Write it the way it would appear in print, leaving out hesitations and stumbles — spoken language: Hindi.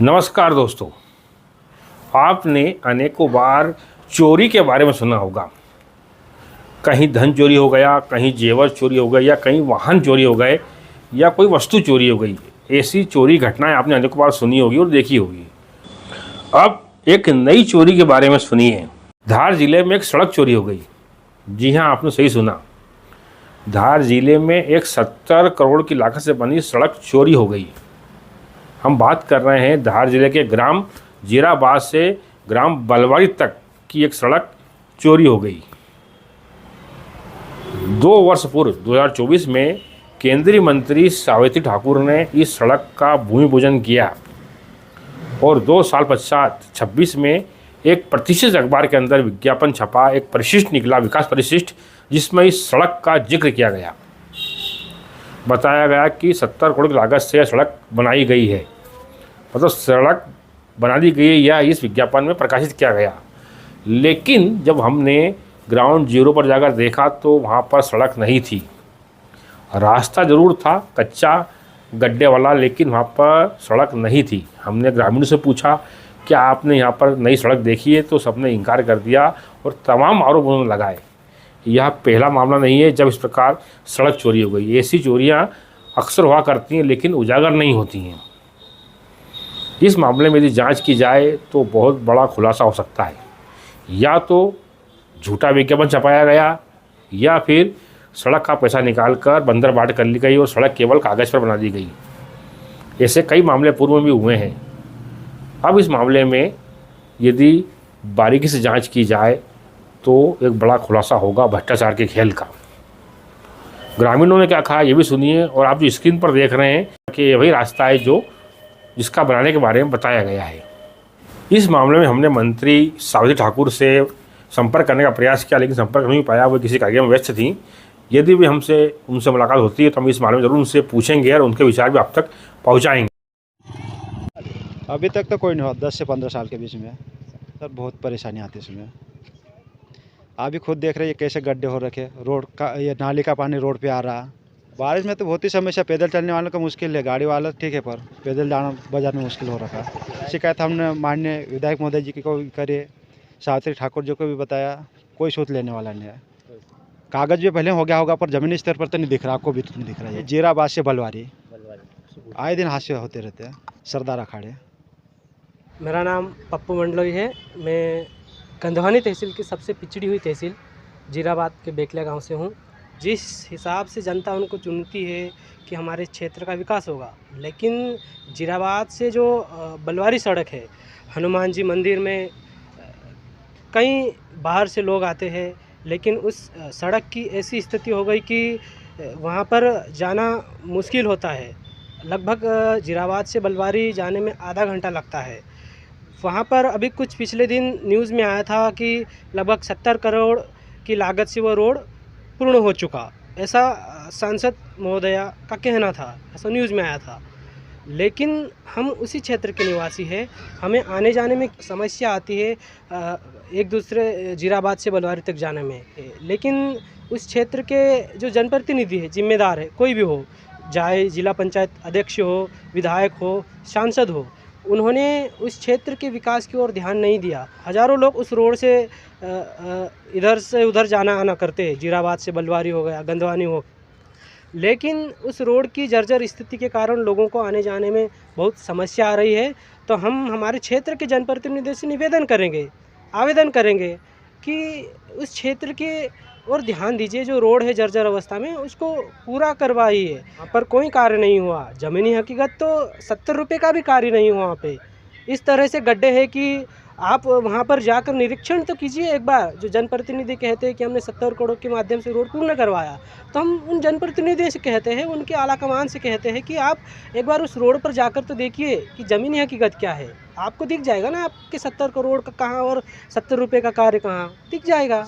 नमस्कार दोस्तों, आपने अनेकों बार चोरी के बारे में सुना होगा। कहीं धन चोरी हो गया, कहीं जेवर चोरी हो गया, या कहीं वाहन चोरी हो गए, या कोई वस्तु चोरी हो गई। ऐसी चोरी घटनाएं आपने अनेकों बार सुनी होगी और देखी होगी। अब एक नई चोरी के बारे में सुनिए। धार जिले में एक सड़क चोरी हो गई। जी हाँ, आपने सही सुना। धार जिले में एक 70 करोड़ की लागत से बनी सड़क चोरी हो गई। हम बात कर रहे हैं धार जिले के ग्राम जीराबाद से ग्राम बलवाड़ी तक की एक सड़क चोरी हो गई। 2 वर्ष पूर्व 2024 में केंद्रीय मंत्री सावित्री ठाकुर ने इस सड़क का भूमि पूजन किया और 2 साल पश्चात 26 में एक प्रतिष्ठित अखबार के अंदर विज्ञापन छपा, एक परिशिष्ट निकला, विकास परिशिष्ट, जिसमें इस सड़क का जिक्र किया गया। बताया गया कि 70 करोड़ की लागत से सड़क बनाई गई है, मतलब सड़क बना दी गई है, या इस विज्ञापन में प्रकाशित किया गया। लेकिन जब हमने ग्राउंड जीरो पर जाकर देखा तो वहाँ पर सड़क नहीं थी। रास्ता ज़रूर था, कच्चा गड्ढे वाला, लेकिन वहाँ पर सड़क नहीं थी। हमने ग्रामीणों से पूछा क्या आपने यहाँ पर नई सड़क देखी है, तो सबने इनकार कर दिया और तमाम आरोप उन्होंने लगाए। यह पहला मामला नहीं है जब इस प्रकार सड़क चोरी हो गई। ऐसी चोरियां अक्सर हुआ करती हैं, लेकिन उजागर नहीं होती हैं। इस मामले में यदि जांच की जाए तो बहुत बड़ा खुलासा हो सकता है। या तो झूठा विज्ञापन छपाया गया, या फिर सड़क का पैसा निकालकर बंदर बाट कर ली गई और सड़क केवल कागज़ पर बना दी गई। ऐसे कई मामले पूर्व में भी हुए हैं। अब इस मामले में यदि बारीकी से जाँच की जाए तो एक बड़ा खुलासा होगा भ्रष्टाचार के खेल का। ग्रामीणों ने क्या कहा ये भी सुनिए। और आप जो स्क्रीन पर देख रहे हैं कि ये वही रास्ता है जिसका बनाने के बारे में बताया गया है। इस मामले में हमने मंत्री सावित्री ठाकुर से संपर्क करने का प्रयास किया, लेकिन संपर्क नहीं पाया। वो किसी कार्य में व्यस्त थी। यदि भी उनसे मुलाकात होती है तो हम इस मामले में ज़रूर उनसे पूछेंगे और उनके विचार भी आप तक पहुँचाएँगे। अभी तक तो कोई नहीं हुआ। 10 से 15 साल के बीच में सर बहुत परेशानी आती है इसमें। आप भी खुद देख रहे हैं कैसे गड्ढे हो रखे, रोड का ये नाली का पानी रोड पे आ रहा। बारिश में तो बहुत ही समस्या, पैदल चलने वालों का मुश्किल है। गाड़ी वाला ठीक है, पर पैदल जाना बाजार में मुश्किल हो रखा। शिकायत हमने माननीय विधायक महोदय जी को भी करी, सावित्री ठाकुर जी को भी बताया, कोई सूत लेने वाला नहीं है। कागज़ भी पहले हो गया होगा, पर ज़मीनी स्तर पर तो नहीं दिख रहा, आपको भी नहीं दिख रहा है। जीराबाद से बलवारी आए दिन हादसे होते रहते हैं। सरदार अखाड़े। मेरा नाम पप्पू मंडलोई है। मैं कंधवानी तहसील की सबसे पिछड़ी हुई तहसील जीराबाद के बेकलिया गांव से हूं। जिस हिसाब से जनता उनको चुनती है कि हमारे क्षेत्र का विकास होगा, लेकिन जीराबाद से जो बलवारी सड़क है, हनुमान जी मंदिर में कई बाहर से लोग आते हैं, लेकिन उस सड़क की ऐसी स्थिति हो गई कि वहां पर जाना मुश्किल होता है। लगभग जीराबाद से बलवारी जाने में आधा घंटा लगता है। वहाँ पर अभी कुछ पिछले दिन न्यूज़ में आया था कि लगभग 70 करोड़ की लागत से वो रोड पूर्ण हो चुका, ऐसा सांसद महोदया का कहना था, ऐसा न्यूज़ में आया था। लेकिन हम उसी क्षेत्र के निवासी हैं, हमें आने जाने में समस्या आती है एक दूसरे जीराबाद से बलवारी तक जाने में। लेकिन उस क्षेत्र के जो जनप्रतिनिधि है, जिम्मेदार है, कोई भी हो, चाहे जिला पंचायत अध्यक्ष हो, विधायक हो, सांसद हो, उन्होंने उस क्षेत्र के विकास की ओर ध्यान नहीं दिया। हज़ारों लोग उस रोड से इधर से उधर जाना आना करते हैं, जीराबाद से बलवारी हो गया, गंधवानी हो, लेकिन उस रोड की जर्जर स्थिति के कारण लोगों को आने जाने में बहुत समस्या आ रही है। तो हम हमारे क्षेत्र के जनप्रतिनिधियों से आवेदन करेंगे कि उस क्षेत्र के और ध्यान दीजिए। जो रोड है जर्जर अवस्था में, उसको पूरा करवाइए। वहाँ पर कोई कार्य नहीं हुआ। ज़मीनी हकीकत तो 70 रुपये का भी कार्य नहीं हुआ वहाँ पे। इस तरह से गड्ढे हैं कि आप वहाँ पर जाकर निरीक्षण तो कीजिए एक बार। जो जनप्रतिनिधि कहते हैं कि हमने 70 करोड़ के माध्यम से रोड पूर्ण करवाया, तो हम उन जनप्रतिनिधियों से कहते हैं, उनके आलाकमान से कहते हैं कि आप एक बार उस रोड पर जाकर तो देखिए कि ज़मीनी हकीकत क्या है। आपको दिख जाएगा ना आपके 70 करोड़ का कहाँ और 70 रुपये का कार्य कहाँ, दिख जाएगा।